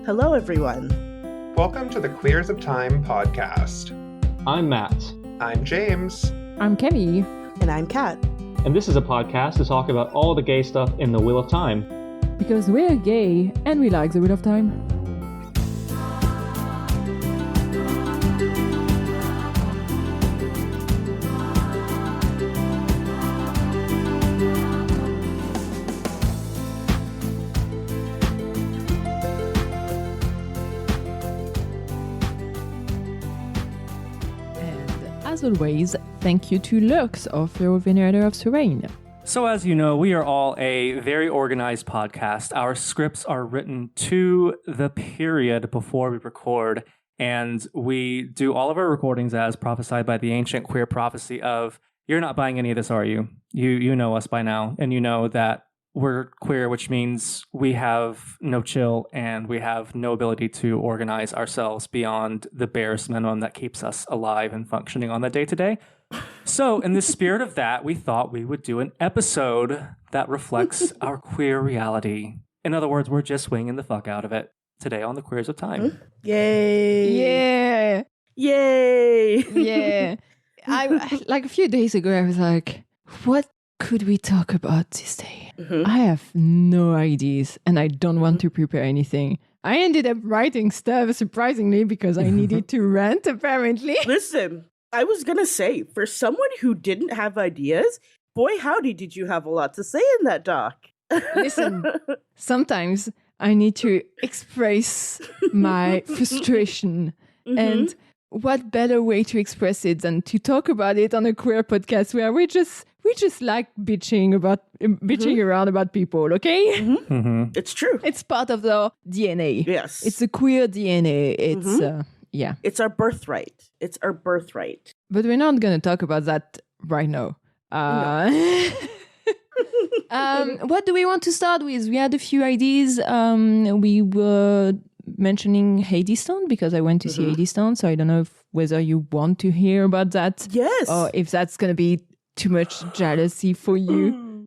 Hello, everyone. Welcome to the Queers of Time podcast. I'm Matt. I'm James. I'm Kenny. And I'm Kat. And this is a podcast to talk about all the gay stuff in the Wheel of Time. Because we're gay and we like the Wheel of Time. As always, thank you to Lux of Your Venerator of Serene. So as you know, we are all a very organized podcast. Our scripts are written to the period before we record, and we do all of our recordings as prophesied by the ancient queer prophecy of, you're not buying any of this, are you? You know us by now, and you know that we're queer, which means we have no chill and we have no ability to organize ourselves beyond the barest minimum that keeps us alive and functioning on the day-to-day. So in the spirit of that, we thought we would do an episode that reflects our queer reality. In other words, we're just winging the fuck out of it today on the Queers of Time. Yay! Yeah! Yay! Yeah. I like a few days ago, I was like, what could we talk about this day? Mm-hmm. I have no ideas and I don't want to prepare anything. I ended up writing stuff, surprisingly, because I needed to rant, apparently. Listen, I was going to say, for someone who didn't have ideas, boy, howdy, did you have a lot to say in that doc. Listen, sometimes I need to express my frustration. Mm-hmm. And what better way to express it than to talk about it on a queer podcast where we just like bitching around about people, okay? Mm-hmm. Mm-hmm. It's true. It's part of the DNA. Yes. It's the queer DNA. It's yeah. It's our birthright. It's our birthright. But we're not going to talk about that right now. What do we want to start with? We had a few ideas. We were mentioning Hadestown because I went to see Hadestown, so I don't know whether you want to hear about that. Yes. Or if that's going to be too much jealousy for you.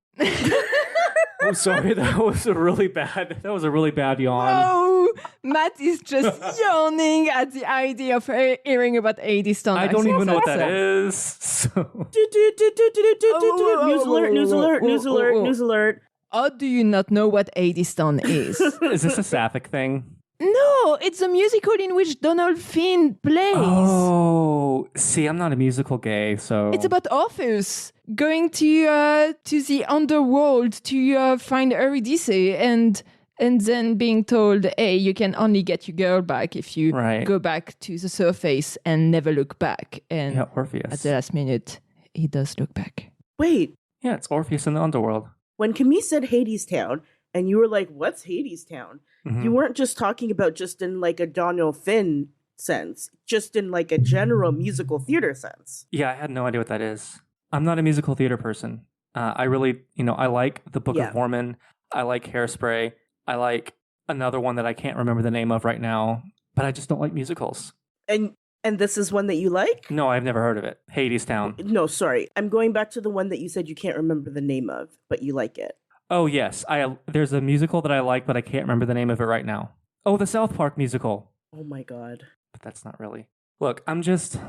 I'm sorry, that was a really bad yawn. Oh, Matt is just yawning at the idea of hearing about Hadestown. I don't even know what that is. So. News alert, news alert, news alert, news alert. How do you not know what Hadestown is? Is this a sapphic thing? No, it's a musical in which Dónal Finn plays. Oh, see, I'm not a musical gay, so... It's about Orpheus going to the underworld to find Eurydice and then being told, hey, you can only get your girl back if you go back to the surface and never look back. And yeah, Orpheus. At the last minute, he does look back. Wait. Yeah, it's Orpheus in the underworld. When Camille said Hadestown, and you were like, what's Hadestown? Mm-hmm. You weren't just talking about just in like a Dónal Finn sense, just in like a general musical theater sense. Yeah, I had no idea what that is. I'm not a musical theater person. I really, I like The Book of Mormon. I like Hairspray. I like another one that I can't remember the name of right now, but I just don't like musicals. And this is one that you like? No, I've never heard of it. Hadestown. No, sorry. I'm going back to the one that you said you can't remember the name of, but you like it. Oh, yes. There's a musical that I like, but I can't remember the name of it right now. Oh, the South Park musical. Oh, my God. But that's not really. Look. Let's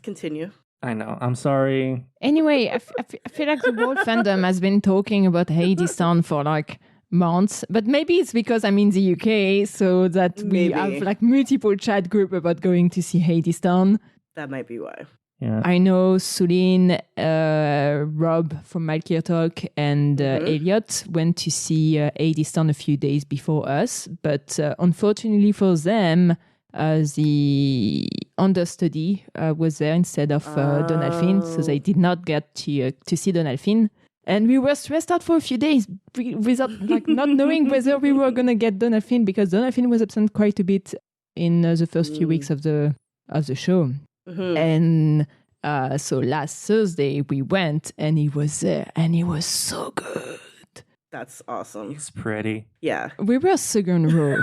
continue. I know. I'm sorry. Anyway, I feel like the whole fandom has been talking about Hadestown for like months, but maybe it's because I'm in the UK, so that we have like multiple chat group about going to see Hadestown. That might be why. Yeah. I know Sulin, Rob from Malkier Talk, and Elliot went to see Hadestown a few days before us, but unfortunately for them, the understudy was there instead of Dónal Finn, so they did not get to see Dónal Finn. And we were stressed out for a few days without like not knowing whether we were going to get Dónal Finn, because Dónal Finn was absent quite a bit in the first few weeks of the show. And so last Thursday we went and he was there and he was so good. That's awesome. He's pretty. Yeah. We were second row.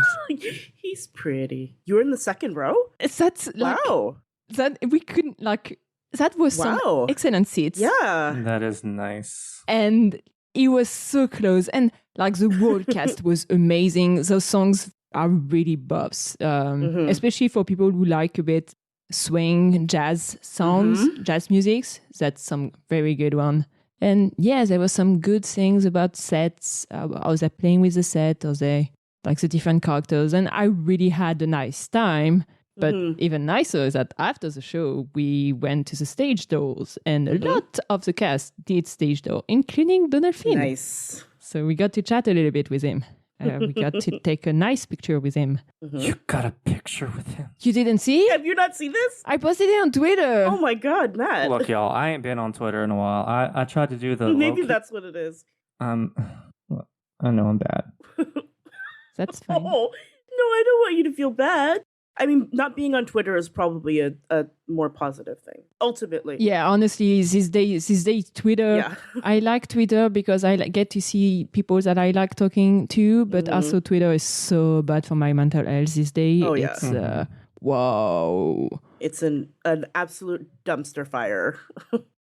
He's pretty. You were in the second row? That's like, wow. That we couldn't like. That was some excellent seats. Yeah. That is nice. And it was so close. And like the whole cast was amazing. Those songs are really buffs, especially for people who like a bit swing jazz sounds, jazz musics. That's some very good one. And yeah, there were some good things about sets, how they're playing with the set, or they like the different characters. And I really had a nice time. But even nicer is that after the show, we went to the stage doors, and a lot of the cast did stage door, including Dónal Finn. Nice. So we got to chat a little bit with him. We got to take a nice picture with him. You got a picture with him. You didn't see? Have you not seen this? I posted it on Twitter. Oh my God, Matt. Look, y'all, I ain't been on Twitter in a while. I tried to do the Maybe that's what it is. I know I'm bad. That's fine. Oh, no, I don't want you to feel bad. I mean, not being on Twitter is probably a more positive thing, ultimately. Yeah, honestly, these days, Twitter, Yeah. I like Twitter because I get to see people that I like talking to, but also Twitter is so bad for my mental health these days. Oh, yeah. It's, whoa. It's an absolute dumpster fire.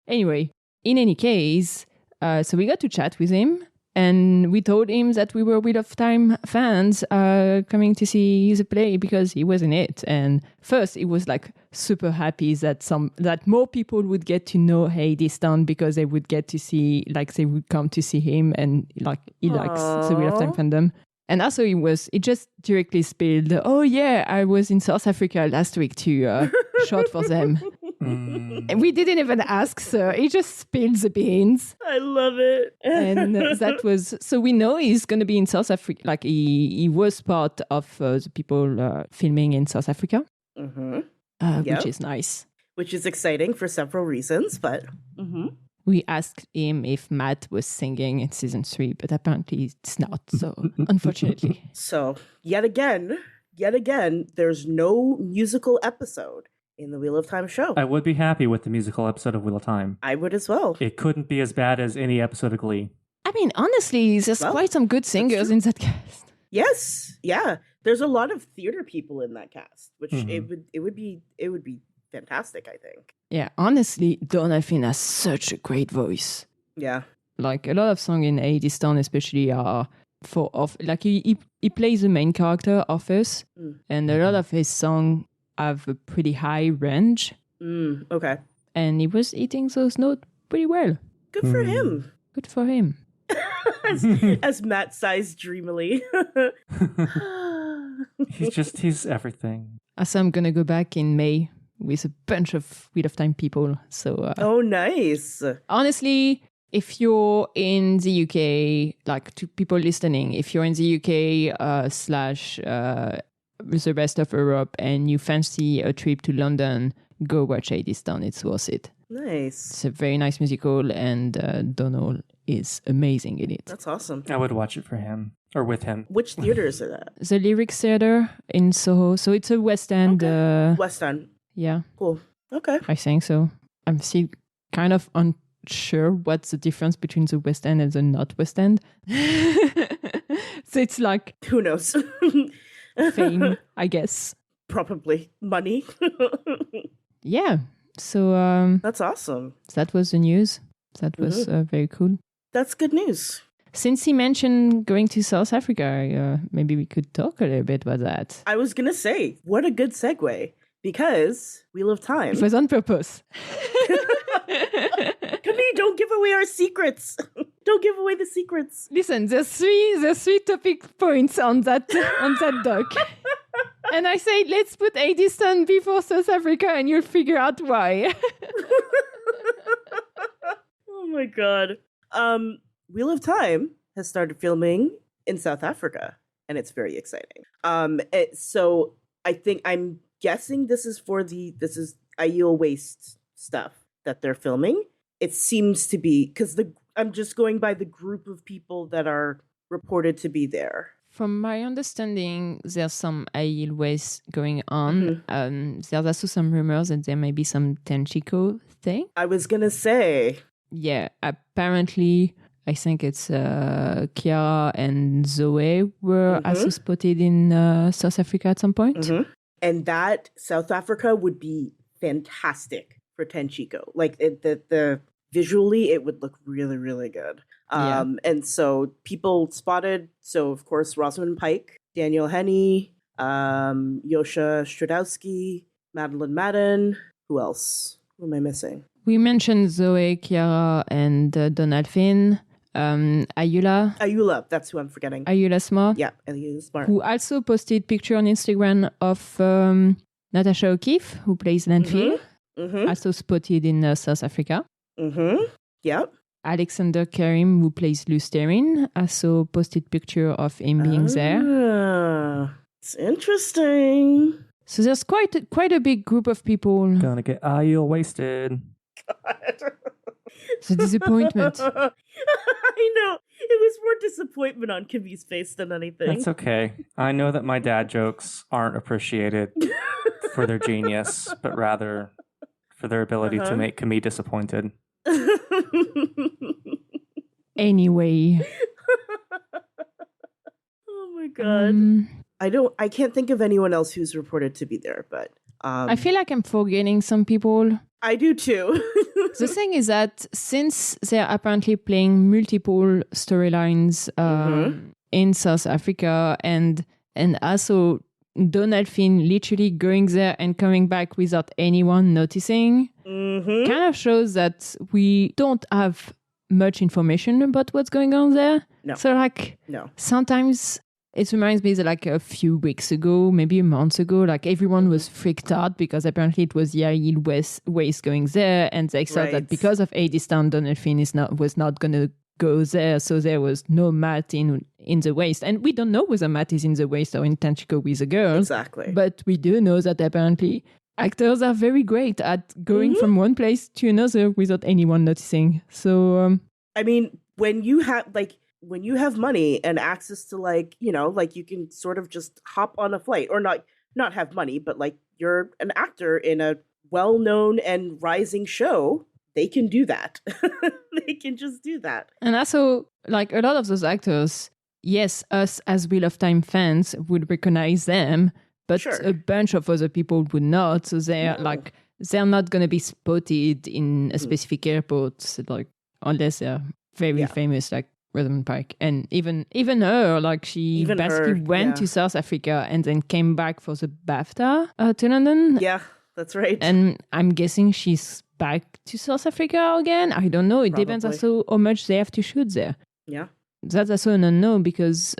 Anyway, in any case, so we got to chat with him. And we told him that we were Wheel of Time fans coming to see the play because he was in it. And first, he was like super happy that more people would get to know Hadestown because they would get to see, like, they would come to see him, and like he likes the Wheel of Time fandom. And also, he just directly spilled, oh yeah, I was in South Africa last week to shot for them. And we didn't even ask, so he just spilled the beans. I love it. And that was, so we know he's going to be in South Africa. Like he was part of the people filming in South Africa, which is nice. Which is exciting for several reasons, but... We asked him if Matt was singing in season 3, but apparently it's not, so unfortunately. So, yet again, there's no musical episode in the Wheel of Time show. I would be happy with the musical episode of Wheel of Time. I would as well. It couldn't be as bad as any episode of Glee. I mean, honestly, there's quite some good singers in that cast. Yes, yeah. There's a lot of theater people in that cast, which it would be fantastic, I think. Yeah, honestly, Dónal Finn has such a great voice. Yeah. Like a lot of songs in Hadestown especially are like he plays the main character Office, and a lot of his songs have a pretty high range. Okay. And he was hitting those notes pretty well. Good for him. Good for him. as Matt sighs dreamily. He's everything. So I'm gonna go back in May with a bunch of Wheel of Time people. So oh, nice. Honestly, if you're in the UK, like to people listening, if you're in the UK slash the rest of Europe and you fancy a trip to London, go watch Hadestown. It's worth it. Nice. It's a very nice musical, and Dónal is amazing in it. That's awesome. I would watch it for him or with him. Which theater is it at? The Lyrics Theatre in Soho. So it's a West End. West End. Yeah. Cool. Okay. I think so. I'm still kind of unsure what's the difference between the West End and the not West End. So it's like... Who knows? Fame, I guess. Probably. Money. Yeah. So... That's awesome. That was the news. That was very cool. That's good news. Since he mentioned going to South Africa, maybe we could talk a little bit about that. I was going to say, what a good segue. Because Wheel of Time. It was on purpose. Camille, don't give away our secrets. Don't give away the secrets. Listen, there's three topic points on that doc. And I say, let's put Hadestown before South Africa and you'll figure out why. Oh my god. Wheel of Time has started filming in South Africa, and it's very exciting. So I'm guessing this is Aiel Waste stuff that they're filming. It seems to be, because I'm just going by the group of people that are reported to be there. From my understanding, there's some Aiel Waste going on. There's also some rumors that there may be some Tenchiko thing. I was gonna say. Yeah, apparently, I think it's Kiara and Zoe were also spotted in South Africa at some point. And that South Africa would be fantastic for Tenchiko. Like the visually it would look really, really good. And so people spotted, so of course, Rosamund Pike, Daniel Henney, Yosha Stradowski, Madeline Madden. Who else? Who am I missing? We mentioned Zoe, Chiara, and Dónal Finn. Ayula, that's who I'm forgetting. Ayula Smart. Yeah, Ayula Smart. Who also posted picture on Instagram of Natasha O'Keefe, who plays Landfill. Also spotted in South Africa. Yeah. Alexander Karim, who plays Lusterin, also posted picture of him being there. It's interesting. So there's quite a big group of people. Gonna get Ayul wasted. God. It's a disappointment. I know. It was more disappointment on Kimmy's face than anything. That's okay. I know that my dad jokes aren't appreciated for their genius, but rather for their ability to make Kimmy disappointed. Anyway. Oh my god. I can't think of anyone else who's reported to be there, but I feel like I'm forgetting some people. I do too. The thing is that since they're apparently playing multiple storylines in South Africa and also Dónal Finn literally going there and coming back without anyone noticing, kind of shows that we don't have much information about what's going on there. No. So sometimes it reminds me that like a few weeks ago, maybe a month ago, like everyone was freaked out because apparently it was Yael Waste going there, and they thought that because of Hadestown, Dónal Finn was not going to go there, so there was no Matt in the Waste. And we don't know whether Matt is in the Waste or in Tanchico with the girls. Exactly. But we do know that apparently actors are very great at going from one place to another without anyone noticing. So, I mean, when you have money and access to you can sort of just hop on a flight, or not have money, but like you're an actor in a well-known and rising show, they can do that. They can just do that. And also, like a lot of those actors, yes, us as Wheel of Time fans would recognize them, but a bunch of other people would not. So they're not going to be spotted in a specific airport, like unless they're very famous, like Rosamund Pike. And even her, like she basically went to South Africa and then came back for the BAFTA to London. Yeah, that's right. And I'm guessing she's back to South Africa again. I don't know. It depends also how much they have to shoot there. Yeah. That's also an unknown because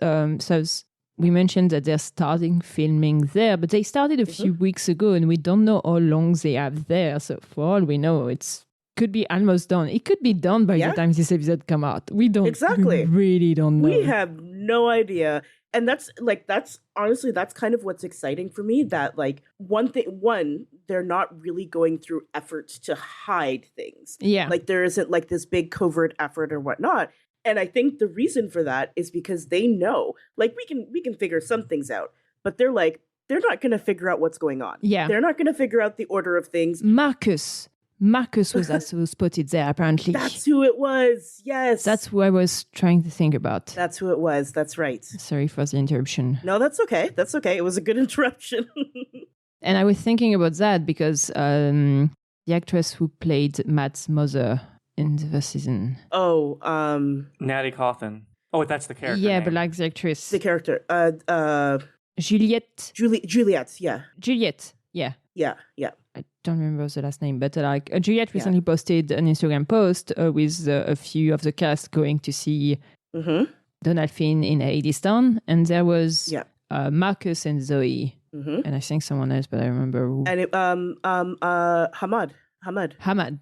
we mentioned that they're starting filming there, but they started a few weeks ago and we don't know how long they have there. So for all we know, it could be almost done. It could be done by the time this episode come out. We don't we really don't know. We have no idea. And that's honestly, that's kind of what's exciting for me, that like one, they're not really going through efforts to hide things. Yeah. Like there isn't like this big covert effort or whatnot. And I think the reason for that is because they know, like we can figure some things out, but they're not going to figure out what's going on. Yeah. They're not going to figure out the order of things. Marcus was also spotted there, apparently. That's who it was. Yes. That's who I was trying to think about. That's who it was. That's right. Sorry for the interruption. No, that's okay. That's okay. It was a good interruption. And I was thinking about that because the actress who played Matt's mother in the first season. Oh, Natty Coffin. Oh, that's the character. Yeah, name. but like the actress. The character. Juliette. Juliette, yeah. Juliette, yeah. Yeah. I don't remember the last name, but Juliette recently posted an Instagram post with a few of the cast going to see Dónal Finn in Hadestown, and there was Marcus and Zoe, and I think someone else, but I remember who. And it, Hamad.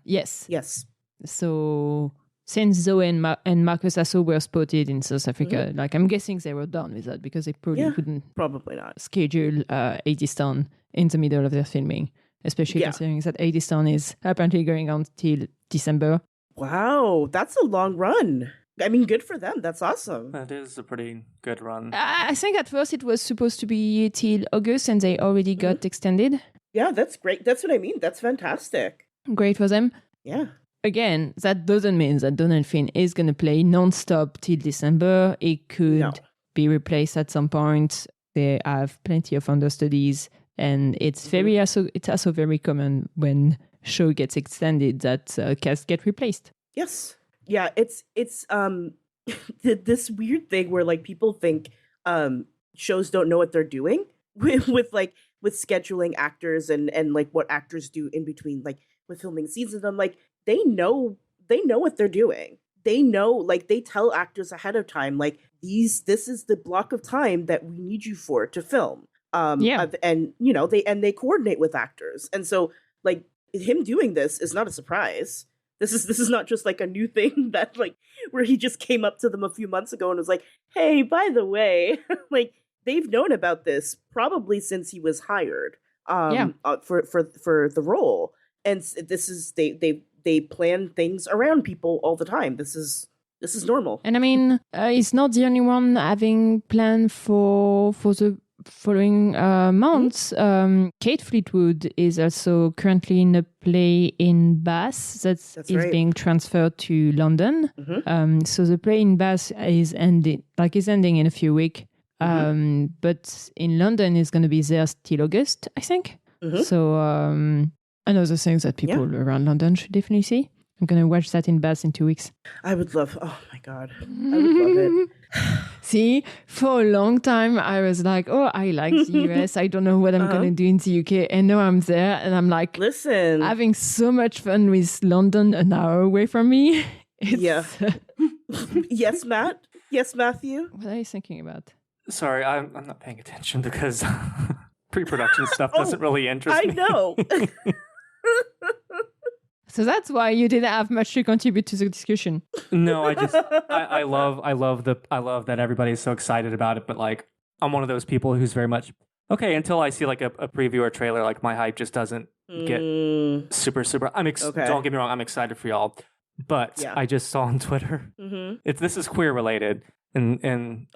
Yes. So since Zoe and Marcus also were spotted in South Africa, like I'm guessing they were done with that because they probably not schedule Hadestown in the middle of their filming. Especially considering that Hadestown is apparently going on till December. Wow, that's a long run. I mean, good for them. That's awesome. That is a pretty good run. I think at first it was supposed to be till August and they already got extended. Yeah, that's great. That's what I mean. That's fantastic. Great for them. Yeah. Again, that doesn't mean that Dónal Finn is going to play non-stop till December. It could be replaced at some point. They have plenty of understudies. And it's also very common when show gets extended that cast get replaced. Yes. Yeah, it's this weird thing where like people think shows don't know what they're doing with scheduling actors and like what actors do in between, like with filming scenes of them. Like they know what they're doing. They know, like they tell actors ahead of time, like this is the block of time that we need you for to film. And you know, they coordinate with actors. And so like him doing this is not a surprise. This is not just like a new thing that like where he just came up to them a few months ago and was like, "Hey, by the way," like they've known about this probably since he was hired for the role. And this is they plan things around people all the time. This is normal. And I mean, he's not the only one having planned for the following months. Kate Fleetwood is also currently in a play in Bath that's right. being transferred to London. So the play in Bath is ending in a few weeks. But in London is going to be there till August, I think. So another thing that people around London should definitely see. I'm going to watch that in Bath in 2 weeks. I would love, oh my God, I would love it. See, for a long time, I was like, oh, I like the US. I don't know what I'm going to do in the UK. And now I'm there and I'm like, listen, having so much fun with London an hour away from me. Yeah. Yes, Matt? Yes, Matthew? What are you thinking about? Sorry, I'm not paying attention because pre-production stuff doesn't really interest me. I know. So that's why you didn't have much to contribute to the discussion. No, I love that everybody's so excited about it, but like I'm one of those people who's very much okay until I see like a preview or trailer. Like my hype just doesn't get super. Don't get me wrong, I'm excited for y'all, but I just saw on Twitter this is queer related in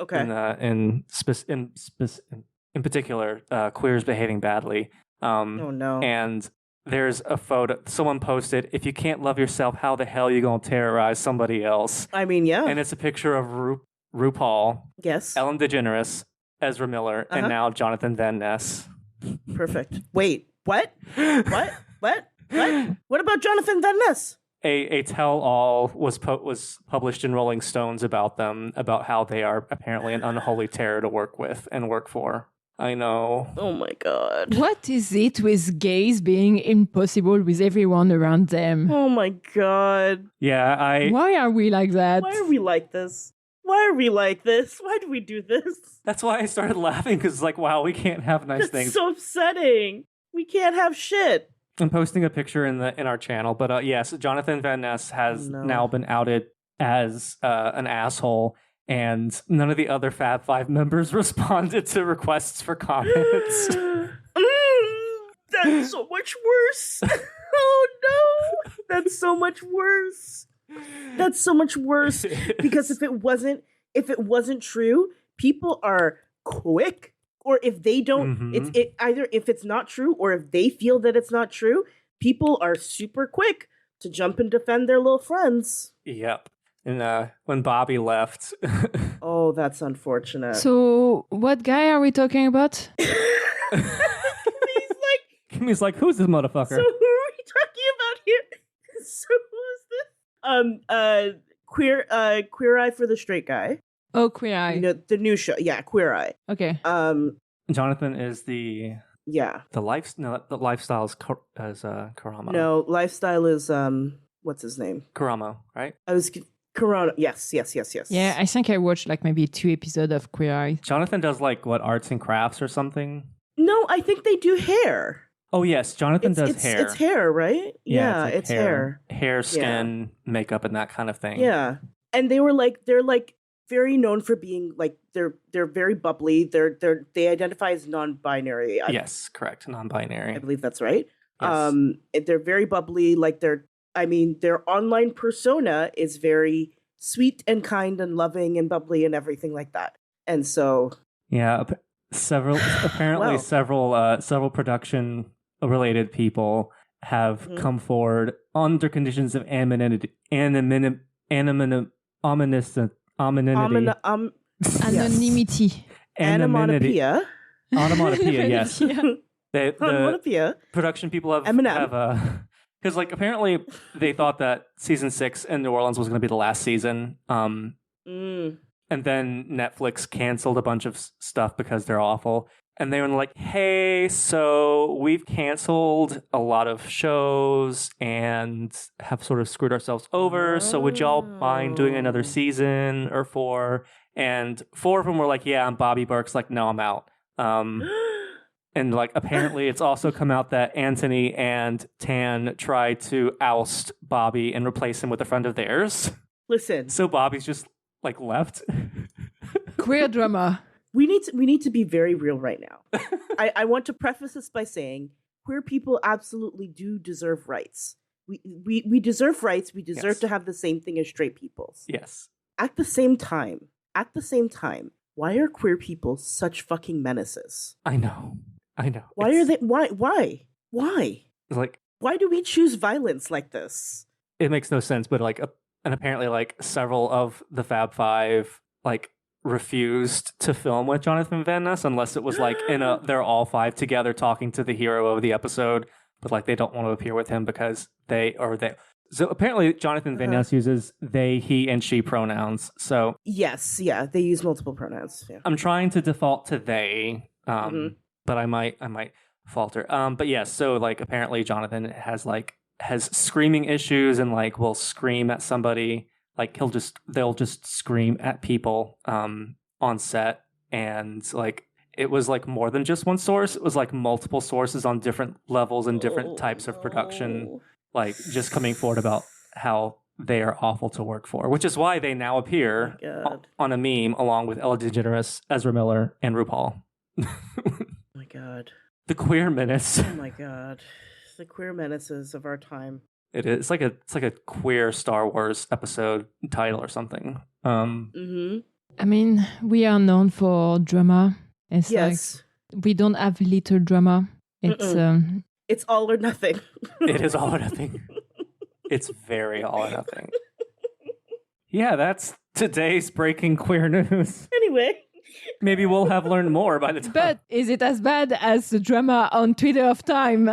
particular queers behaving badly. Oh no! And there's a photo someone posted. If you can't love yourself, how the hell are you gonna terrorize somebody else? I mean, yeah. And it's a picture of RuPaul, yes, Ellen DeGeneres, Ezra Miller, and now Jonathan Van Ness. Perfect. Wait, what? What? What about Jonathan Van Ness? A tell-all was published in Rolling Stones about them, about how they are apparently an unholy terror to work with and work for. I know. Oh my God. What is it with gays being impossible with everyone around them? Oh my God. Yeah, Why are we like that? Why are we like this? Why are we like this? Why do we do this? That's why I started laughing, because like, wow, we can't have nice things. It's so upsetting. We can't have shit. I'm posting a picture in our channel, but yes, Jonathan Van Ness has now been outed as an asshole. And none of the other Fab Five members responded to requests for comments. That's so much worse. Oh no, that's so much worse. That's so much worse. Because if it wasn't true, people are quick. Or if they don't, it's either if it's not true or if they feel that it's not true, people are super quick to jump and defend their little friends. Yep. And when Bobby left. Oh, that's unfortunate. So, what guy are we talking about? Kimmy's like, who's this motherfucker? So, who are we talking about here? So, who is this? Queer Eye for the Straight Guy. Oh, Queer Eye. You know, the new show. Yeah, Queer Eye. Okay. Jonathan is the lifestyle is Karamo. No, lifestyle is what's his name? Karamo, right? Corona. Yes. Yeah, I think I watched like maybe 2 episodes of Queer Eye. Jonathan does like what, arts and crafts or something? No, I think they do hair. Oh yes, Jonathan does hair. It's hair, right? Yeah, it's hair. Hair, skin, makeup, and that kind of thing. Yeah, and they're very known for being like they're very bubbly. They identify as non-binary. Yes, correct, non-binary. I believe that's right. Yes. They're very bubbly. Like their online persona is very sweet and kind and loving and bubbly and everything like that. And so, yeah, several production related people have come forward under conditions of anonymity. Anonymity. Onomatopoeia, yes. The Onomatopoeia. production people have Because like apparently they thought that season 6 in New Orleans was going to be the last season. And then Netflix canceled a bunch of stuff because they're awful. And they were like, hey, so we've canceled a lot of shows and have sort of screwed ourselves over. So would y'all mind doing another season or 4? And 4 of them were like, yeah, I'm Bobby Burke's like, no, I'm out. And like apparently it's also come out that Anthony and Tan tried to oust Bobby and replace him with a friend of theirs. Listen. So Bobby's just like left. Queer drama. We need to be very real right now. I want to preface this by saying queer people absolutely do deserve rights. We deserve rights. We deserve to have the same thing as straight people. Yes. At the same time, why are queer people such fucking menaces? I know. Why are they? Why? It's like, why do we choose violence like this? It makes no sense, but like, and apparently like several of the Fab Five like refused to film with Jonathan Van Ness unless it was like they're all 5 together talking to the hero of the episode, but like they don't want to appear with him because they. So apparently Jonathan Van Ness uses they, he, and she pronouns. So yes, yeah, they use multiple pronouns. Yeah. I'm trying to default to they. But I might falter. But yes, so like apparently Jonathan has screaming issues and like will scream at somebody. Like they'll just scream at people on set, and like it was like more than just one source. It was like multiple sources on different levels and different types of production, like just coming forward about how they are awful to work for, which is why they now appear on a meme along with Ella DeGeneres, Ezra Miller, and RuPaul. Oh my god. The queer menace. Oh my god. The queer menaces of our time. It is. It's like a queer Star Wars episode title or something. I mean, we are known for drama. It's like we don't have little drama. It's all or nothing. It is all or nothing. It's very all or nothing. Yeah, that's today's breaking queer news. Anyway. Maybe we'll have learned more by the time. But is it as bad as the drama on Twitter of time?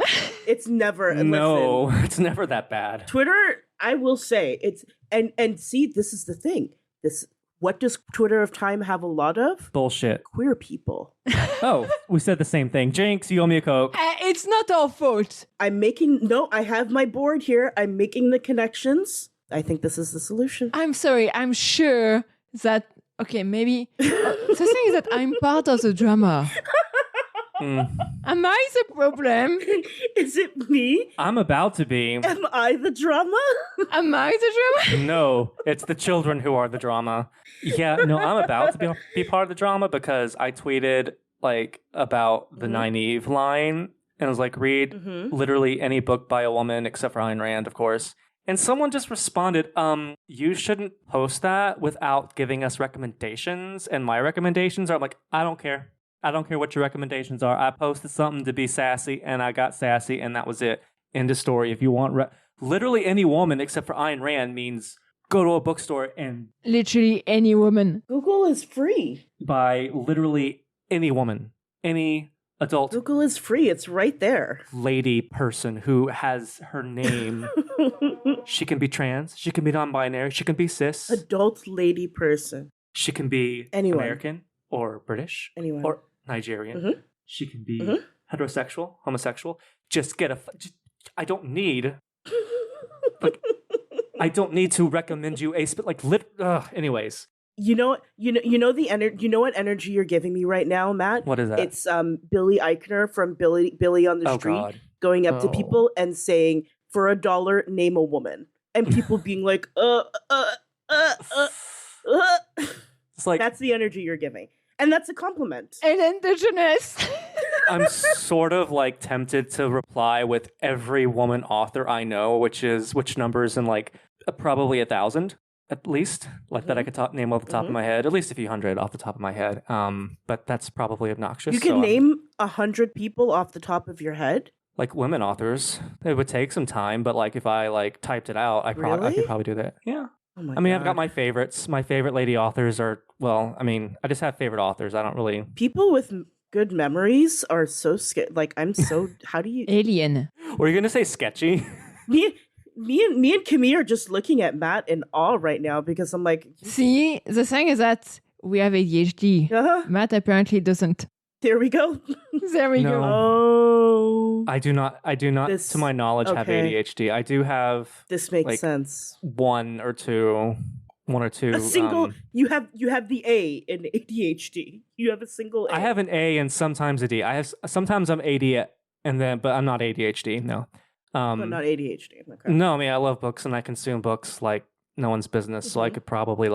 It's never. No, it's never that bad. Twitter, I will say, it's and see, this is the thing. What does Twitter of time have a lot of? Bullshit. Queer people. Oh, we said the same thing. Jinx, you owe me a Coke. It's not our fault. I have my board here. I'm making the connections. I think this is the solution. I'm sorry. I'm sure that. Okay, maybe. The thing is that I'm part of the drama. Am I the problem? Is it me? I'm about to be. Am I the drama? Am I the drama? No, it's the children who are the drama. Yeah, no, I'm about to be part of the drama because I tweeted like about the Nynaeve line and was like, read literally any book by a woman except for Ayn Rand, of course. And someone just responded, you shouldn't post that without giving us recommendations. And my recommendations are, I'm like, I don't care. I don't care what your recommendations are. I posted something to be sassy, and I got sassy, and that was it. End of story. If you want literally any woman except for Ayn Rand means go to a bookstore and... Literally any woman. Google is free. By literally any woman. Any adult... Google is free. It's right there. Lady person who has her name... She can be trans. She can be non-binary. She can be cis. Adult lady person. She can be American or British or Nigerian. She can be heterosexual, homosexual. Just get I don't need. I don't need to recommend you a anyways. You know what energy you're giving me right now, Matt? What is that? It's Billy Eichner from Billy on the Street going up to people and saying, for $1, name a woman. And people being like, It's like, that's the energy you're giving. And that's a compliment. And indigenous. I'm sort of like tempted to reply with every woman author I know, which numbers in like probably 1,000 at least, like that I could name off the top of my head, at least a few hundred off the top of my head. But that's probably obnoxious. You can name 100 people off the top of your head? Like women authors. It would take some time, but like if I like typed it out, I could probably do that. Yeah. Oh my I mean, God. I've got my favorites. My favorite lady authors are, I just have favorite authors. I don't really... People with good memories are so scared. Like, I'm so... How do you... Alien. Were you going to say sketchy? Me and Kimmy are just looking at Matt in awe right now because I'm like, See, the thing is that we have ADHD. Matt apparently doesn't. there we go. There we No. go. Oh, I do not, This- to my knowledge, have okay. ADHD. I do have this makes like, sense. one or two. A single. You have the A in ADHD. You have a single A. I have an A and sometimes a D. Sometimes I'm AD but I'm not ADHD. No. but not ADHD. Okay. No, I mean I love books and I consume books like no one's business. So I could probably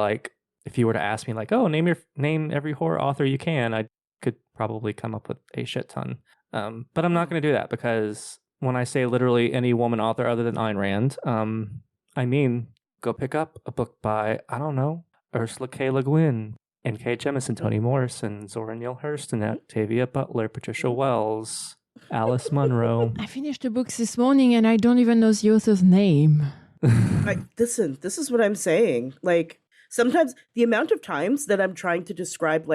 if you were to ask me oh, name every horror author you can, I could probably come up with a shit ton. But I'm not going to do that because when I say literally any woman author other than Ayn Rand, I mean go pick up a book by, I don't know, Ursula K. Le Guin, N.K. Jemisin, Toni Morrison, Zora Neale Hurston, Octavia Butler, Patricia Wells, Alice Munro. I finished the books this morning and I don't even know the author's name. Listen, this is what I'm saying. Like, sometimes the amount of times that I'm trying to describe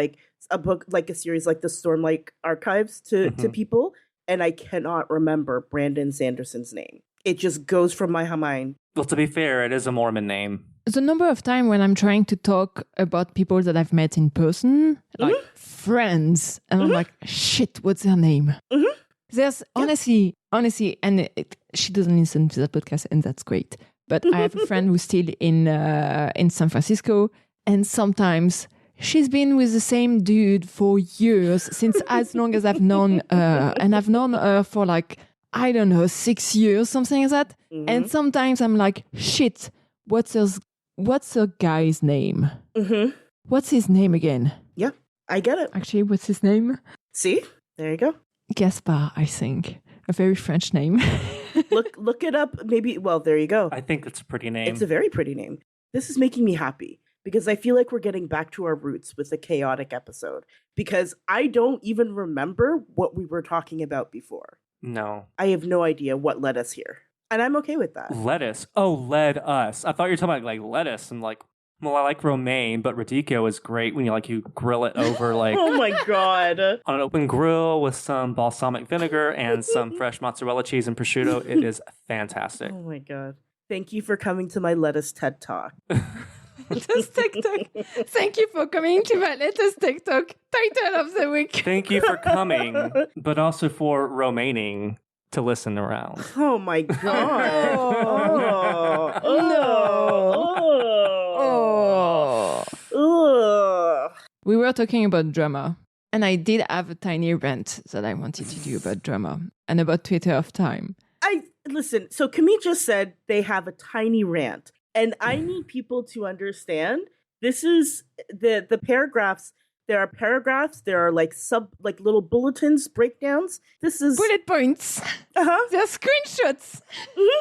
a book, a series like the Stormlight Archives to people, and I cannot remember Brandon Sanderson's name. It just goes from my mind. Well, to be fair, it is a Mormon name. The number of times when I'm trying to talk about people that I've met in person, like friends, and I'm like, shit, what's their name? There's honestly, and she doesn't listen to that podcast, and that's great. But I have a friend who's still in San Francisco, and sometimes she's been with the same dude for years, since as long as I've known her, and I've known her for I don't know, 6 years, something like that. And sometimes I'm like, shit, what's her guy's name? What's his name again? Yeah, I get it. Actually, what's his name? See? There you go. Gaspard, I think. A very French name. Look it up. Maybe, well, there you go. I think that's a pretty name. It's a very pretty name. This is making me happy because I feel like we're getting back to our roots with a chaotic episode because I don't even remember what we were talking about before. No. I have no idea what led us here. And I'm okay with that. Lettuce. Oh, led us. I thought you were talking about lettuce and well, I like romaine, but radicchio is great when you grill it over Oh my god. on an open grill with some balsamic vinegar and some fresh mozzarella cheese and prosciutto. It is fantastic. Oh my god. Thank you for coming to my lettuce TED Talk. Lettuce TikTok. Thank you for coming to my Lettuce TikTok title of the week. Thank you for coming, but also for remaining to listen around. Oh my god. Oh. We were talking about drama, and I did have a tiny rant that I wanted to do about drama and about Twitter of time. Listen, so Camille just said they have a tiny rant, and I need people to understand this is the paragraphs. There are paragraphs. There are little bulletins, breakdowns. This is Bullet points. There's screenshots.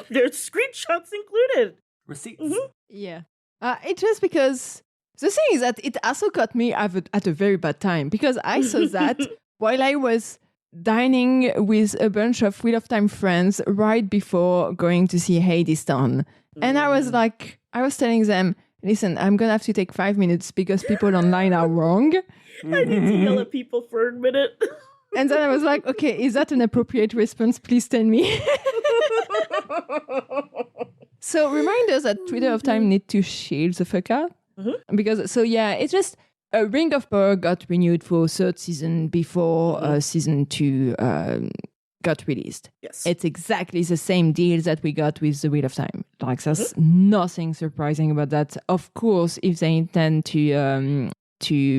There's screenshots included. Receipts. Yeah. It's just because the thing is that it also caught me at a very bad time because I saw that while I was dining with a bunch of Wheel of Time friends right before going to see Hadestown. And I was telling them, listen, I'm going to have to take 5 minutes because people online are wrong. I need to yell at people for a minute. And then I was like, okay, is that an appropriate response? Please tell me. So reminders that Twitter of Time need to shield the fuck out. Because, it's just Ring of Power got renewed for third season before season 2 got released. Yes. It's exactly the same deal that we got with the Wheel of Time. There's nothing surprising about that. Of course, if they intend to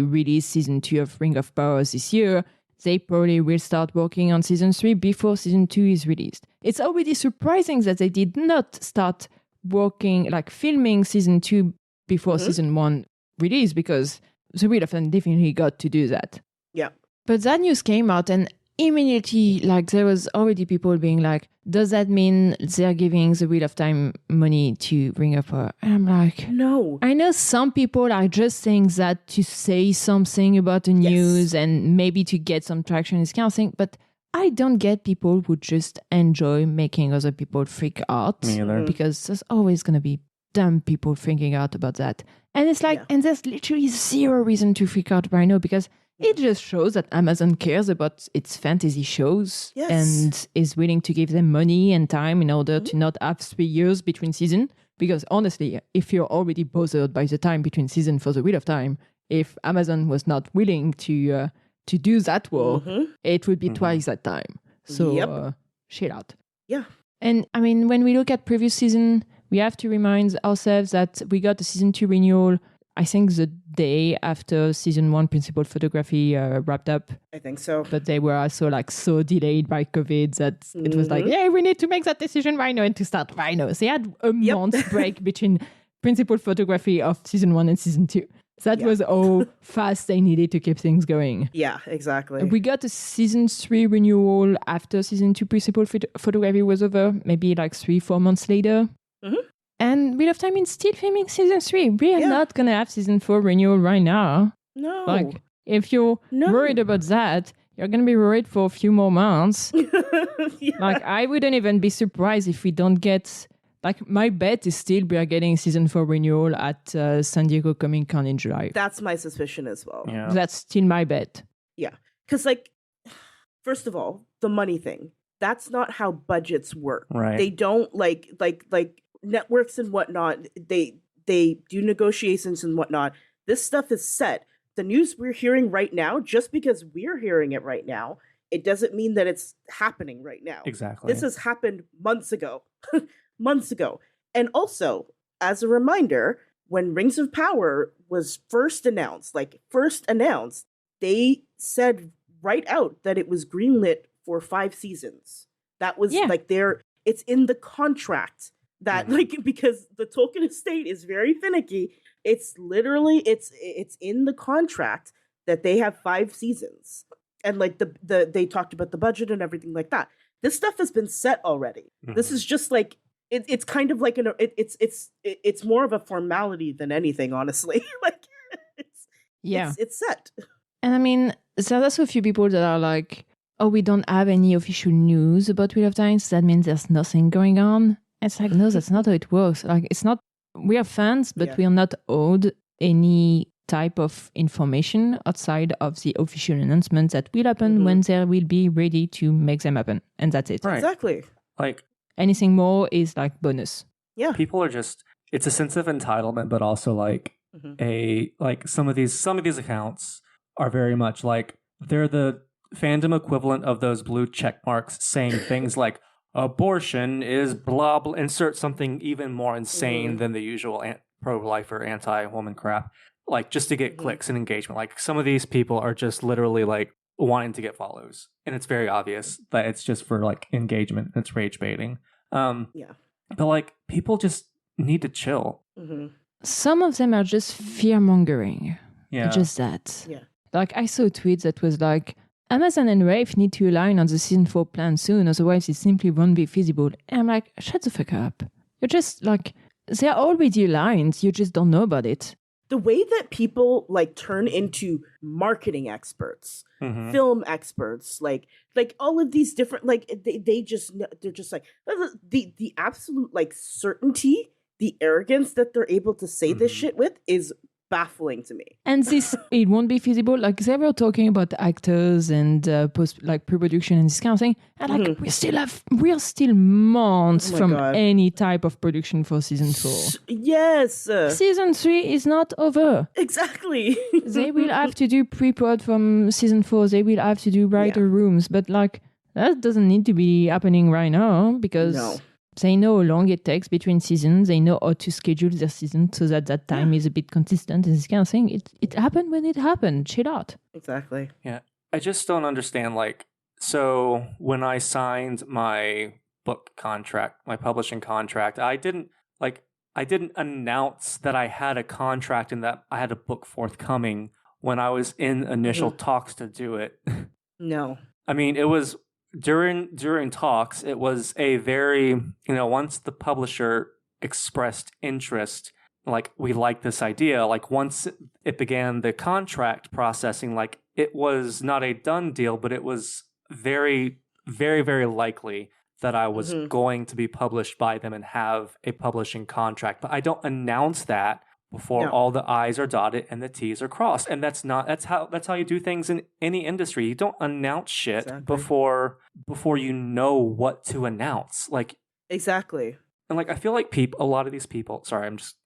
release season 2 of Ring of Power this year, they probably will start working on season 3 before season 2 is released. It's already surprising that they did not start working, filming season 2 before season 1 release, because the Wheel of Time definitely got to do that. Yeah. But that news came out, and immediately, there was already people being like, does that mean they're giving the Wheel of Time money to Ring of Power? And I'm like, no. I know some people are just saying that to say something about the news and maybe to get some traction, this kind of thing, but I don't get people who just enjoy making other people freak out. Me either. Because there's always going to be dumb people freaking out about that. And it's and there's literally zero reason to freak out right now because It just shows that Amazon cares about its fantasy shows and is willing to give them money and time in order to not have 3 years between season. Because honestly, if you're already bothered by the time between season for the Wheel of Time, if Amazon was not willing to do that work, it would be twice that time. So chill out. Yeah. And I mean, when we look at previous season, we have to remind ourselves that we got the season 2 renewal, I think the day after season 1 principal photography wrapped up. I think so. But they were also like so delayed by COVID that it was like, yeah, we need to make that decision right now and to start right now. So they had a month break between principal photography of season 1 and season 2. So that was how fast they needed to keep things going. Yeah, exactly. We got a season 3 renewal after season 2 principal photography was over, maybe like 3-4 months later. And Wheel of Time is still filming season 3. We are not going to have season 4 renewal right now. No. Like, if you're worried about that, you're going to be worried for a few more months. Like, I wouldn't even be surprised if we don't get... Like, my bet is still we are getting season 4 renewal at San Diego Comic Con in July. That's my suspicion as well. Yeah. That's still my bet. Yeah. Because, like, first of all, the money thing. That's not how budgets work. Right. They don't, like networks and whatnot, they do negotiations and whatnot. This stuff is set. The news we're hearing right now, just because we're hearing it right now, it doesn't mean that it's happening right now. Exactly. This has happened months ago. Months ago. And also, as a reminder, when Rings of Power was first announced, they said right out that it was greenlit for 5 seasons. That was it's in the contract that because the Tolkien estate is very finicky. It's literally it's in the contract that they have 5 seasons. And like they talked about the budget and everything like that. This stuff has been set already. This is just like it's kind of like it's more of a formality than anything, honestly. Like it's set. And I mean, there's also a few people that are like, oh, we don't have any official news about Wheel of Time, so that means there's nothing going on. It's like, no, that's not how it works. Like, it's not, we are fans, but we are not owed any type of information outside of the official announcement that will happen when they will be ready to make them happen. And that's it. Right. Exactly. Like, anything more is like bonus. Yeah. People are just, it's a sense of entitlement, but also like some of these accounts are very much like, they're the fandom equivalent of those blue check marks saying things like, abortion is blah, blah, insert something even more insane than the usual pro-life or anti-woman crap, like just to get clicks and engagement. Like some of these people are just literally like wanting to get follows, and it's very obvious that it's just for like engagement. It's rage baiting. But like people just need to chill. Some of them are just fear mongering. Yeah, just that. Yeah, like I saw a tweet that was like, Amazon and Rafe need to align on the season 4 plan soon, otherwise it simply won't be feasible. And I'm like, shut the fuck up. You're just like, they're already aligned, you just don't know about it. The way that people like turn into marketing experts, film experts, like all of these different, like they're just like the absolute like certainty, the arrogance that they're able to say this shit with is baffling to me. And this, it won't be feasible. Like they were talking about actors and pre-production and this kind of thing. And like we're still months from any type of production for season 4. Yes. Season 3 is not over. Exactly. They will have to do pre-prod from season 4. They will have to do writer rooms. But like that doesn't need to be happening right now because they know how long it takes between seasons. They know how to schedule their season so that time is a bit consistent and this kind of thing. It happened when it happened. Chill out. Exactly. Yeah. I just don't understand. Like, so when I signed my book contract, my publishing contract, I didn't announce that I had a contract and that I had a book forthcoming when I was in initial talks to do it. No. I mean, it was during talks, it was a very, once the publisher expressed interest, like we like this idea, like once it began the contract processing, like it was not a done deal, but it was very, very, very likely that I was going to be published by them and have a publishing contract. But I don't announce that before No. all the I's are dotted and the T's are crossed. And that's how you do things in any industry. You don't announce shit Exactly. before you know what to announce. Like, Exactly. and like I feel like a lot of these people. Sorry, I'm just.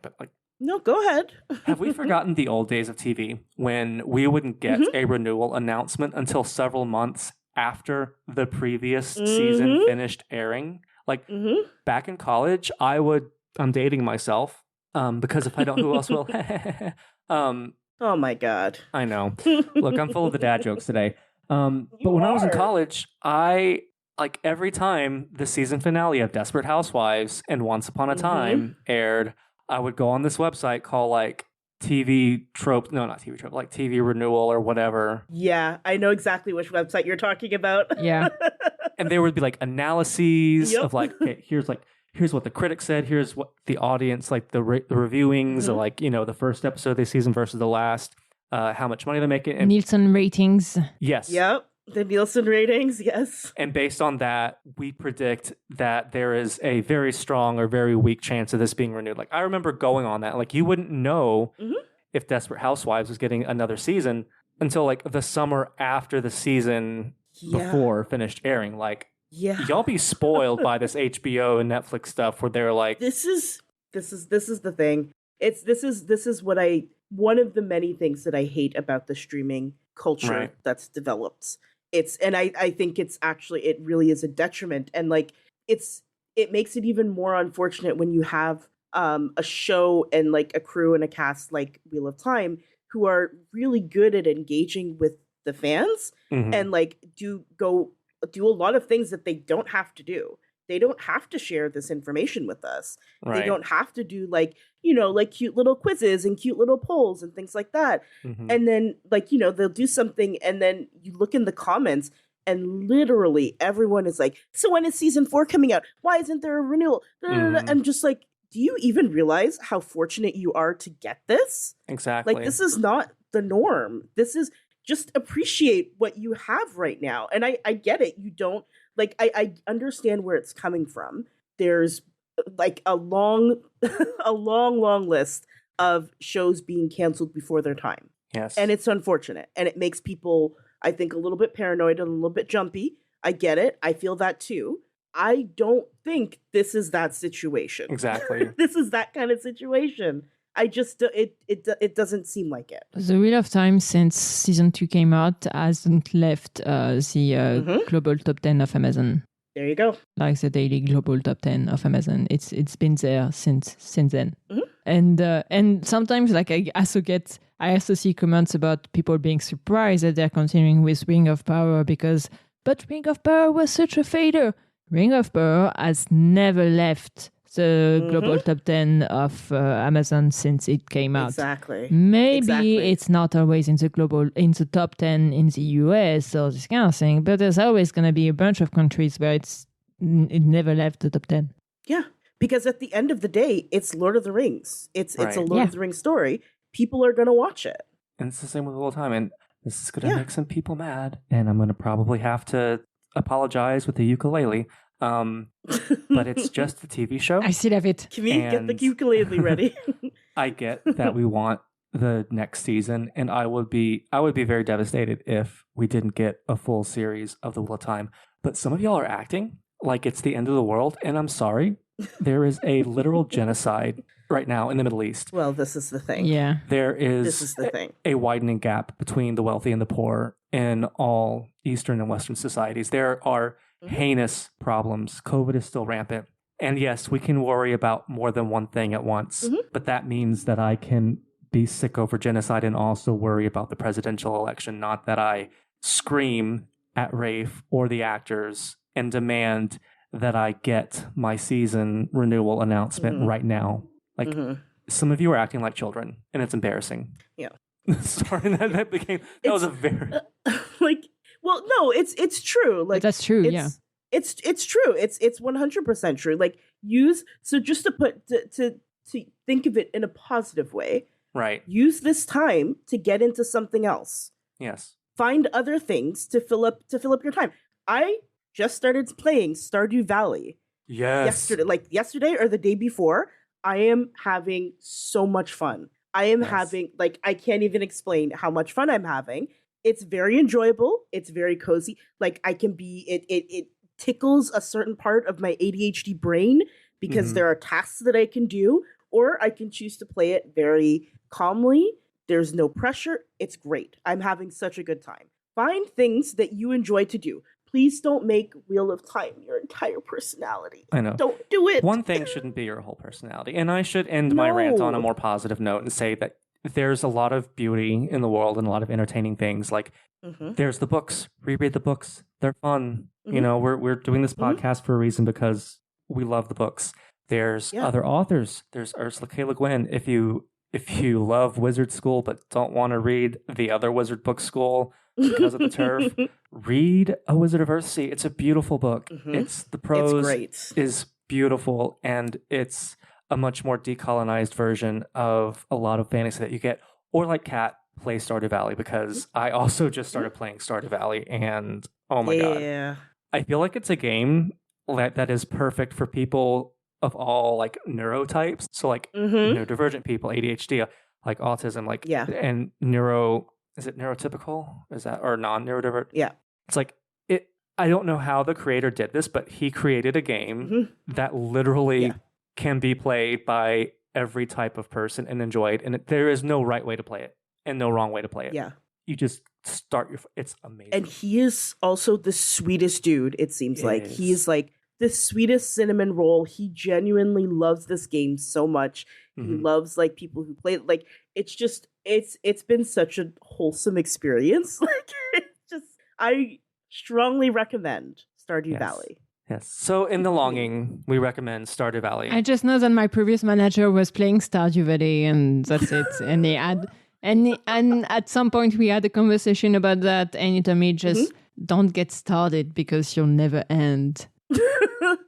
But like, No, go ahead. have we forgotten the old days of TV when we wouldn't get a renewal announcement until several months after the previous season finished airing? Like back in college, I'm dating myself because if I don't, who else will? Oh my God. I know. Look, I'm full of the dad jokes today. But when I was in college, I like every time the season finale of Desperate Housewives and Once Upon a Time aired, I would go on this website called like TV Trope. No, not TV Trope, like TV Renewal or whatever. Yeah, I know exactly which website you're talking about. Yeah. And there would be like analyses of like, okay, here's what the critics said, here's what the audience, like the reviewings, of like, you know, the first episode of the season versus the last, how much money they make it. And Nielsen ratings. yes. Yep. The Nielsen ratings, yes. And based on that, we predict that there is a very strong or very weak chance of this being renewed. Like, I remember going on that. Like, you wouldn't know if Desperate Housewives was getting another season until, like, the summer after the season before finished airing. Like, y'all be spoiled by this HBO and Netflix stuff where they're like... This is the thing. This is one of the many things that I hate about the streaming culture that's developed. I think it really is a detriment, and like it makes it even more unfortunate when you have a show and like a crew and a cast like Wheel of Time who are really good at engaging with the fans and like do a lot of things that they don't have to do. They don't have to share this information with us. They don't have to do like, you know, like cute little quizzes and cute little polls and things like that. And then like, you know, they'll do something and then you look in the comments and literally everyone is like, so when is season 4 coming out? Why isn't there a renewal? I'm just like, do you even realize how fortunate you are to get this? Exactly. Like, this is not the norm. This is just appreciate what you have right now. And I get it. You don't like, I understand where it's coming from. There's like a long list of shows being canceled before their time. Yes. And it's unfortunate. And it makes people, I think, a little bit paranoid and a little bit jumpy. I get it. I feel that too. I don't think this is that situation. Exactly. This is that kind of situation. I just, it doesn't seem like it. The Wheel of Time, since season 2 came out, hasn't left the global top 10 of Amazon. There you go. Like the daily global top 10 of Amazon. It's been there since then. And sometimes like I also see comments about people being surprised that they're continuing with Ring of Power but Ring of Power was such a failure. Ring of Power has never left the global top 10 of Amazon since it came out. Exactly. Maybe it's not always in the top 10 in the US or this kind of thing, but there's always going to be a bunch of countries where it never left the top 10. Yeah, because at the end of the day, it's Lord of the Rings. It's a Lord of the Rings story. People are going to watch it. And it's the same with the whole time. And this is going to make some people mad. And I'm going to probably have to apologize with the ukulele. But it's just a TV show. I still have it. Can we get the ukulele ready? I get that we want the next season, and I would be very devastated if we didn't get a full series of The Wheel of Time. But some of y'all are acting like it's the end of the world, and I'm sorry. There is a literal genocide right now in the Middle East. Well, this is the thing. Yeah. There is this is the thing. A widening gap between the wealthy and the poor in all Eastern and Western societies. There are heinous problems. COVID is still rampant. And yes, we can worry about more than one thing at once, but that means that I can be sick over genocide and also worry about the presidential election, not that I scream at Rafe or the actors and demand that I get my season renewal announcement right now. Like, some of you are acting like children, and it's embarrassing. Yeah. Sorry, that was a very... like, well, no, it's true. Like, but that's true, It's true. It's 100% true. Like, so just to think of it in a positive way. Right. Use this time to get into something else. Yes. Find other things to fill up your time. I just started playing Stardew Valley. Yes. Yesterday or the day before. I am having so much fun. I am Yes. having, like, I can't even explain how much fun I'm having. It's very enjoyable. It's very cozy. Like, I can be, it tickles a certain part of my ADHD brain because Mhm. there are tasks that I can do, or I can choose to play it very calmly. There's no pressure. It's great. I'm having such a good time. Find things that you enjoy to do. Please don't make Wheel of Time your entire personality. I know. Don't do it. One thing shouldn't be your whole personality. And I should end my rant on a No. more positive note and say that there's a lot of beauty in the world and a lot of entertaining things. Like, Mhm. there's the books. Reread the books. They're fun. You Mhm. know, we're doing this Mhm. podcast for a reason because we love the books. There's Yeah. other authors. There's Ursula K. Le Guin. If you love Wizard School but don't want to read the other Wizard book school because of the turf, read A Wizard of Earthsea. It's a beautiful book. Mhm. It's the prose It's great. is beautiful, and it's a much more decolonized version of a lot of fantasy that you get. Or like Kat, play Stardew Valley, because I also just started playing Stardew Valley, and oh my god, Yeah. I feel like it's a game that is perfect for people of all like neurotypes. So like Mhm. neurodivergent people, ADHD, like autism, like Yeah. and is it neurotypical? Is that or non-neurodivergent? Yeah. It's like it. I don't know how the creator did this, but he created a game Mhm. that literally Yeah. can be played by every type of person and enjoyed, and there is no right way to play it and no wrong way to play it. Yeah. You just start your. It's amazing. And he is also the sweetest dude, it seems like. He is like the sweetest cinnamon roll. He genuinely loves this game so much. He Mhm. loves like people who play it. Like it's just it's been such a wholesome experience. Like it's just I strongly recommend Stardew Yes. Valley. Yes. So in the longing, we recommend Stardew Valley. I just know that my previous manager was playing Stardew Valley, and that's it. And he had, and at some point we had a conversation about that, and he told me just don't get started because you'll never end.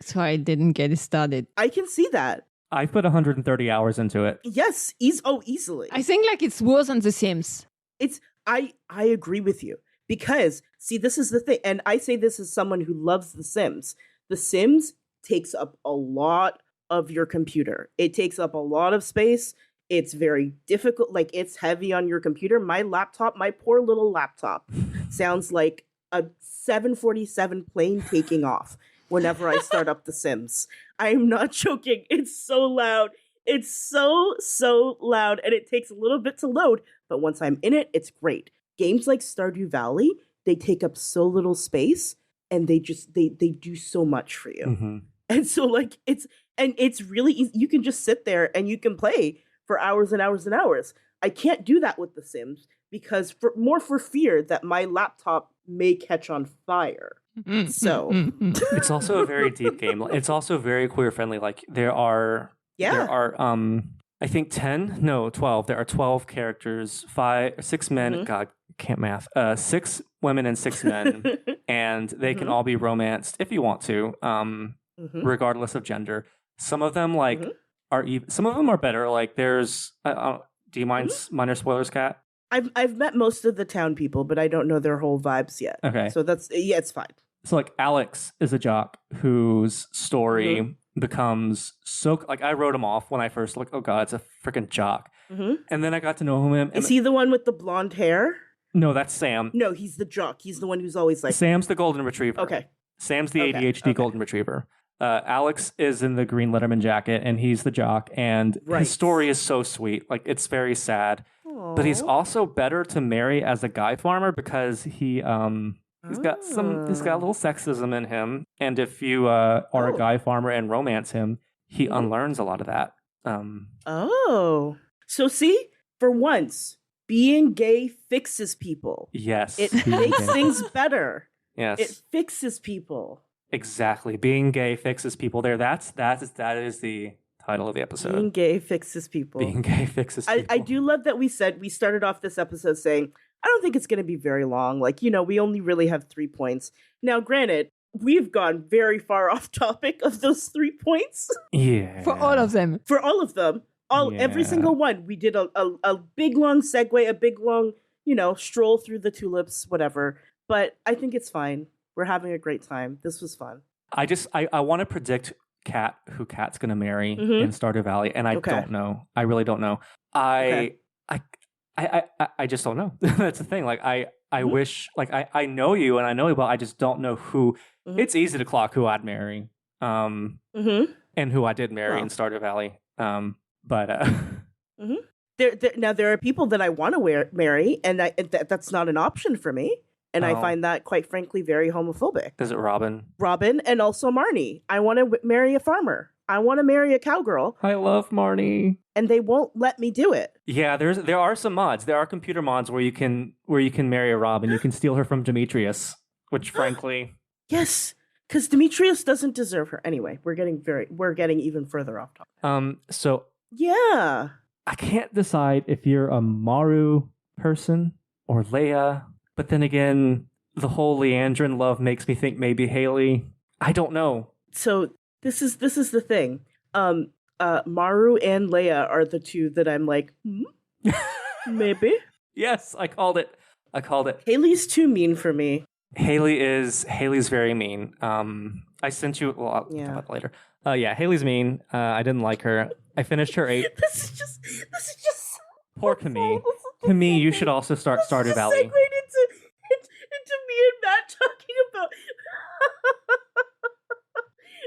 So I didn't get it started. I can see that. I put 130 hours into it. Yes, easily. I think like it's worse than The Sims. It's I agree with you because see this is the thing, and I say this as someone who loves The Sims. The Sims takes up a lot of your computer. It takes up a lot of space. It's very difficult, like it's heavy on your computer. My laptop, my poor little laptop, sounds like a 747 plane taking off whenever I start up The Sims. I'm not joking. It's so loud. It's so loud, and it takes a little bit to load, but once I'm in it, it's great. Games like Stardew Valley, they take up so little space, and they do so much for you. Mm-hmm. And so like it's really easy. You can just sit there and you can play for hours and hours and hours. I can't do that with The Sims because for fear that my laptop may catch on fire. So It's also a very deep game. It's also very queer friendly. Like there are I think 12. There are 12 characters, 6 men, God, can't math. 6 women and 6 men, and they can all be romanced if you want to, regardless of gender. Some of them some of them are better. Like there's do you mind minor spoilers, Kat? I've met most of the town people, but I don't know their whole vibes yet. Okay. So it's fine. So like Alex is a jock whose story becomes so like I wrote him off when I first looked. Oh God, it's a freaking jock. And then I got to know him. Is he the one with the blonde hair? No, that's Sam. No, he's the jock. He's the one who's always like. Sam's the golden retriever. Okay. Sam's the ADHD golden retriever. Alex is in the green Letterman jacket, and he's the jock. And his story is so sweet. Like it's very sad. Aww. But he's also better to marry as a guy farmer because he's got a little sexism in him, and if you are a guy farmer and romance him, he unlearns a lot of that. So see, for once, being gay fixes people. Yes, It makes things better. Yes, It fixes people. exactly. Being gay fixes people. That is the title of the episode. Being gay fixes people. Being gay fixes people. I do love that we started off this episode saying, I don't think it's going to be very long. Like, we only really have 3 points. Now, granted, we've gone very far off topic of those 3 points. Yeah. For all of them. For all of them. Every single one. We did a big, long segue, a big, long, stroll through the tulips, whatever. But I think it's fine. We're having a great time. This was fun. I want to predict who Kat's gonna marry Mhm. in Stardew Valley, and I Okay. don't know. I really don't know. I just don't know. That's the thing. Like I Mhm. wish like I know you and I know you, but I just don't know who. Mhm. It's easy to clock who I'd marry, Mhm. and who I did marry Well. in Stardew Valley. But Mhm. There are people that I want to marry, and that's not an option for me, and I Oh. find that quite frankly very homophobic. is it Robin? Robin and also Marnie. I want to marry a farmer. I want to marry a cowgirl, I love Marnie. and they won't let me do it. Yeah, there are some mods. There are computer mods where you can marry a Robin. You can steal her from Demetrius, which frankly, Yes, because Demetrius doesn't deserve her. Anyway, we're getting even further off topic. so Yeah. I can't decide if you're a Maru person or Leia. But then again, the whole Leandrin love makes me think maybe Haley. I don't know. So this is the thing. Maru and Leia are the two that I'm like, maybe. Yes, I called it. Haley's too mean for me. Haley's very mean. I sent you. Well, I'll talk about that later. Yeah, Haley's mean. I didn't like her. I finished her 8. This is just Poor Camille. Camille, you should also start Stardew just Valley. segued into me and Matt talking about.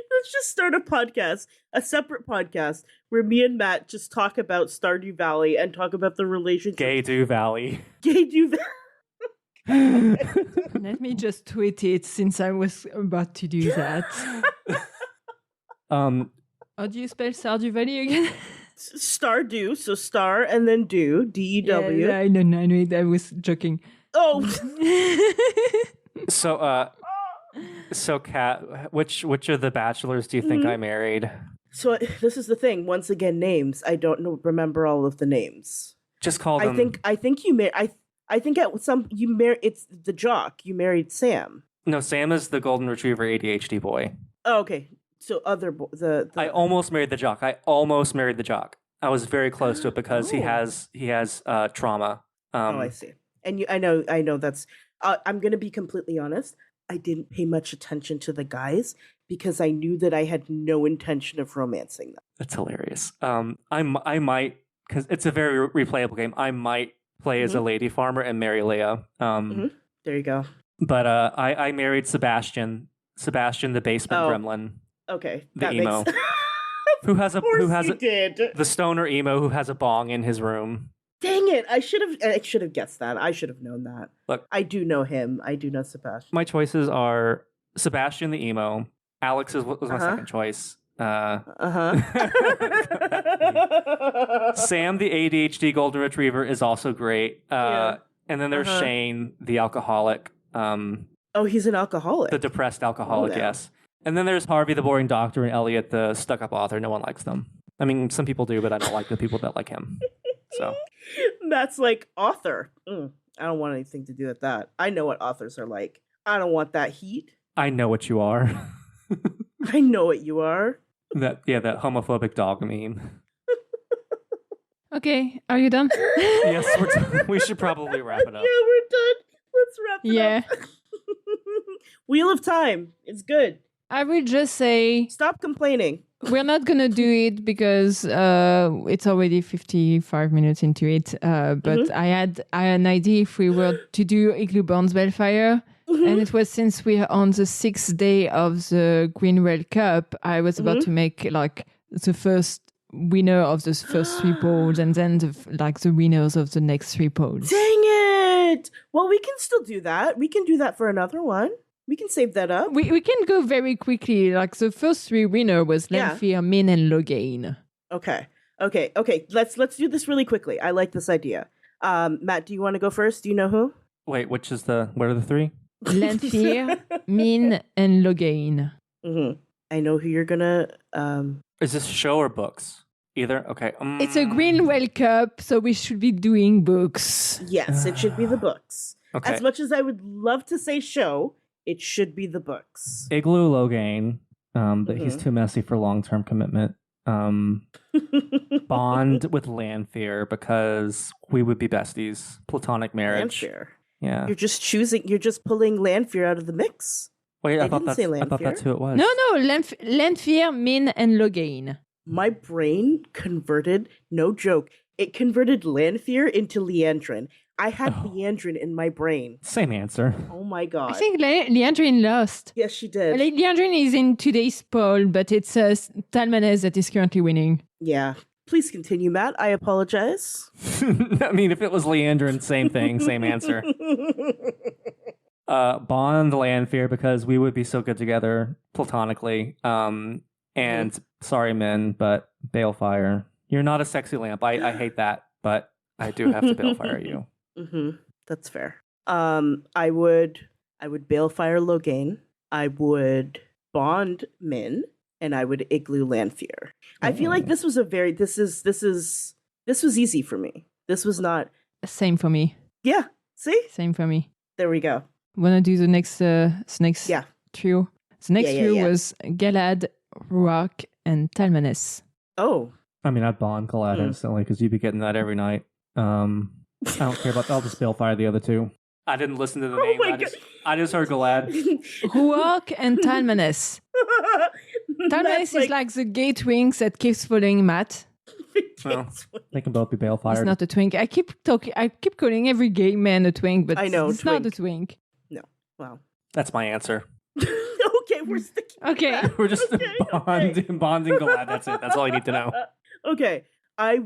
Let's just start a podcast, a separate podcast, where me and Matt just talk about Stardew Valley and talk about the relationship. Gay-Do Valley. Gay-Do Valley. Let me just tweet it since I was about to do that. How do you spell Stardew Valley again? Stardew, so star and then do, D-E-W. Yeah, I know it. I was joking. Oh! So Kat, which of the bachelors do you think I married? So this is the thing. Once again, names. I don't remember all of the names. Just call them. I think you I think at some you married. It's the jock. You married Sam. No, Sam is the golden retriever ADHD boy. Oh, okay. So the I almost married the jock. I was very close to it because he has trauma. I see. And I know that's. I'm gonna be completely honest. I didn't pay much attention to the guys because I knew that I had no intention of romancing them. That's hilarious. I might, because it's a very replayable game. I might play as a lady farmer and marry Leia. There you go. But I married Sebastian, the basement gremlin. Okay, the that emo, makes... who has did. the stoner emo who has a bong in his room. Dang it! I should have guessed that. I should have known that. Look, I do know him. I do know Sebastian. My choices are Sebastian the emo. Alex was my second choice. Sam the ADHD golden retriever is also great. And then there's Shane the alcoholic. Oh, he's an alcoholic. The depressed alcoholic, yes. And then there's Harvey the boring doctor and Elliot the stuck-up author. No one likes them. I mean, some people do, but I don't like the people that like him. So Matt's like, author. I don't want anything to do with that. I know what authors are like. I don't want that heat. I know what you are. I know what you are. That homophobic dog meme. Okay, are you done? Yes, we should probably wrap it up. Yeah, we're done. Let's wrap it up. Wheel of Time. It's good. I would just say Stop complaining. we're not gonna do it because it's already 55 minutes into it. But I had an idea if we were to do Igloo Burns Bellfire. And it was since we are on the 6th day of the Greenwell Cup, I was about to make like the first winner of the first 3 polls and then the winners of the next 3 polls. Dang it! Well, we can still do that. We can do that for another one. We can save that up. We can go very quickly. Like the first 3 winner was Lanfear, Min, and Logain. Okay. Let's do this really quickly. I like this idea. Matt, do you want to go first? Do you know who? Wait, what are the 3? Lanfear, Min, and Logain. I know who you're gonna. Is this show or books? Either? Okay. It's a Greenwell Cup, so we should be doing books. Yes, it should be the books. Okay. As much as I would love to say show, it should be the books. Igloo Logain, but he's too messy for long-term commitment. Bond with Lanfear because we would be besties. Platonic marriage. Lanfear. Yeah. You're just pulling Lanfear out of the mix. Wait, They I thought didn't say that's who it was. No, Lanfear, Min, and Loghain. My brain converted, no joke, it converted Lanfear into Leandrin. I had Leandrin in my brain. Same answer. Oh my god. I think Leandrin lost. Yes, she did. Leandrin is in today's poll, but it's Talmanes that is currently winning. Yeah. Please continue, Matt. I apologize. I mean, if it was Leandrin, same thing, same answer. Bond Lanfear because we would be so good together platonically. And sorry, men, but Balefire. You're not a sexy lamp. I hate that, but I do have to Balefire you. Mm-hmm. That's fair. I would Balefire Loghain. I would Bond Min, and I would Igloo Lanfear. I feel like this was this was easy for me. This was not. Same for me. Yeah. See? Same for me. There we go. Wanna do the next Yeah. trio? The next Yeah, trio yeah. was Galad, Ruark, and Talmanes. Oh. I mean, I'd Bond Galad instantly because you'd be getting that every night. I don't care about. I'll just Balefire the other two. I didn't listen to the name. I just heard Galad. Ruark and Talmanes. Talmanes is like the gay twinks that keeps following Matt. Well, they can both be It's Balefired. not a twink. I keep calling every gay man a twink, but I know, it's not a twink. No. Wow. That's my answer. Okay, we're sticking. Okay. We're just bonding Galad. That's it. That's all you need to know. Okay. I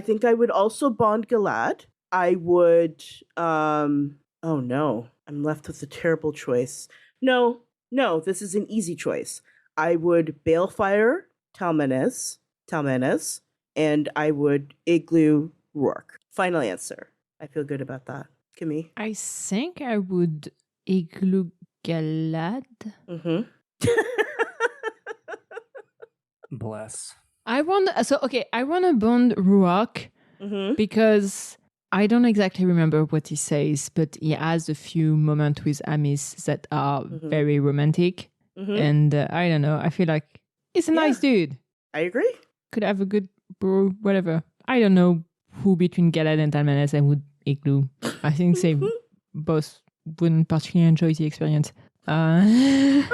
think I would also bond Galad. I would oh no. I'm left with a terrible choice. No, this is an easy choice. I would Balefire Talmanes, and I would Igloo Ruark. Final answer. I feel good about that. Kimmy? I think I would Igloo Galad. Mm-hmm. Bless. I want to bond Ruark Mm-hmm. because I don't exactly remember what he says, but he has a few moments with Amis that are very romantic. Mm-hmm. And I don't know, I feel like he's a nice dude. I agree. Could have a good bro, whatever. I don't know who between Galad and Talmanes I would Igloo. I think they both wouldn't particularly enjoy the experience. I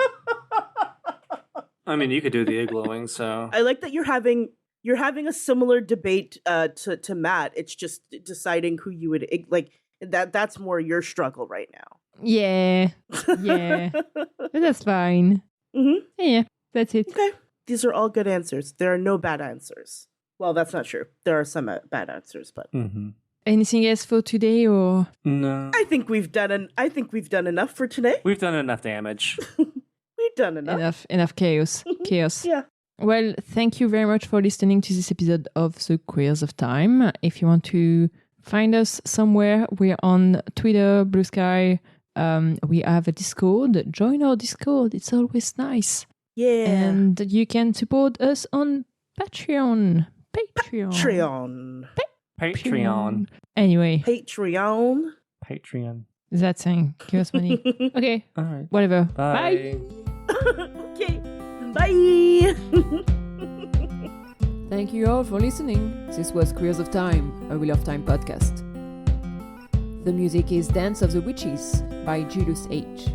mean, you could do the iglooing, so. I like that you're having a similar debate to Matt. It's just deciding who you would like. That's more your struggle right now. Yeah. But that's fine. Mm-hmm. Yeah, that's it. Okay. These are all good answers. There are no bad answers. Well, that's not true. There are some bad answers, but Anything else for today, or No. I think we've done enough for today. We've done enough damage. We've done enough. enough chaos? Chaos. Yeah. Well, thank you very much for listening to this episode of The Queers of Time. If you want to find us somewhere, we're on Twitter, Blue Sky. We have a Discord. Join our Discord. It's always nice. Yeah. And you can support us on Patreon. Patreon. Anyway, Patreon. that's saying give us money. Okay, All right. whatever. Bye. Okay. Bye. Thank you all for listening. This was Queers of Time, a Wheel of Time podcast. The music is Dance of the Witches by Julius H.